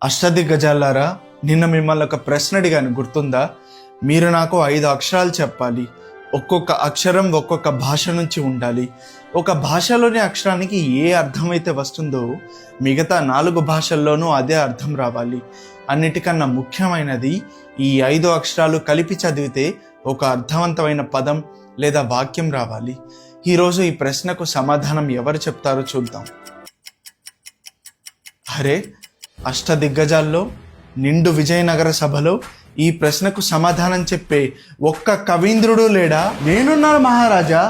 అష్టదిగ్గజాలారా, నిన్న మిమ్మల్ని ఒక ప్రశ్న అడిగాను, గుర్తుందా? మీరు నాకు 5 అక్షరాలు చెప్పాలి. ఒక్కొక్క అక్షరం ఒక్కొక్క భాష నుంచి ఉండాలి. ఒక భాషలోని అక్షరానికి ఏ అర్థమైతే వస్తుందో మిగతా 4 భాషల్లోనూ అదే అర్థం రావాలి. అన్నిటికన్నా ముఖ్యమైనది, ఈ 5 అక్షరాలు కలిపి చదివితే ఒక అర్థవంతమైన పదం లేదా వాక్యం రావాలి. ఈరోజు ఈ ప్రశ్నకు సమాధానం ఎవరు చెప్తారో చూద్దాం. అరే, అష్టదిగ్గజాల్లో నిండు విజయనగర సభలో ఈ ప్రశ్నకు సమాధానం చెప్పే ఒక్క కవీంద్రుడు లేడా? నేనున్నాను మహారాజా.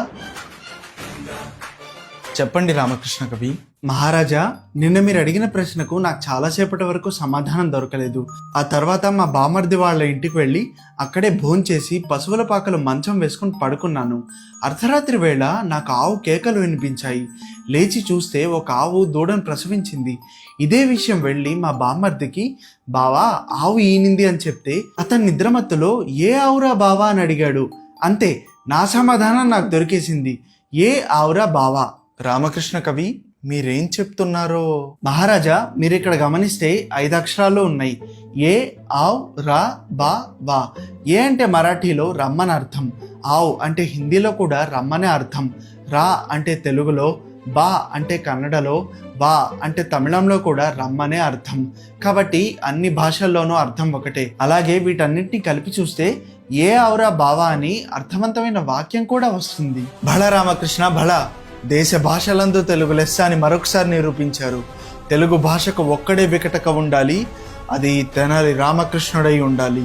చెప్పండి రామకృష్ణ కవి. మహారాజా, నిన్న మీరు అడిగిన ప్రశ్నకు నాకు చాలాసేపటి వరకు సమాధానం దొరకలేదు. ఆ తర్వాత మా బామర్ది వాళ్ళ ఇంటికి వెళ్ళి అక్కడే భోంచేసి పశువుల పాకలు మంచం వేసుకుని పడుకున్నాను. అర్ధరాత్రి వేళ నాకు ఆవు కేకలు వినిపించాయి. లేచి చూస్తే ఒక ఆవు దూడను ప్రసవించింది. ఇదే విషయం వెళ్ళి మా బామర్దికి, బావా ఆవు ఈనింది అని చెప్తే అతని నిద్రమత్తులో ఏ ఆవురా బావా అని అడిగాడు. అంతే, నా సమాధానం నాకు దొరికేసింది. ఏ ఆవురా బావా. రామకృష్ణ కవి, మీరేం చెప్తున్నారో? మహారాజా, మీరు ఇక్కడ గమనిస్తే 5 అక్షరాలు ఉన్నాయి. ఏ, ఆవ్, రా, బా, వా. ఏ అంటే మరాఠీలో రమ్మని అర్థం. ఆవ్ అంటే హిందీలో కూడా రమ్మనే అర్థం. రా అంటే తెలుగులో, బా అంటే కన్నడలో, వా అంటే తమిళంలో కూడా రమ్మనే అర్థం. కాబట్టి అన్ని భాషల్లోనూ అర్థం ఒకటే. అలాగే వీటన్నింటినీ కలిపి చూస్తే ఏ ఆవురా బావా అని అర్థవంతమైన వాక్యం కూడా వస్తుంది. భళ రామకృష్ణ భళ. దేశ భాషలందు తెలుగు లెస్స అని మరొకసారి నిరూపించారు. తెలుగు భాషకు ఒక్కడే వికటక ఉండాలి, అది తెనాలి రామకృష్ణుడై ఉండాలి.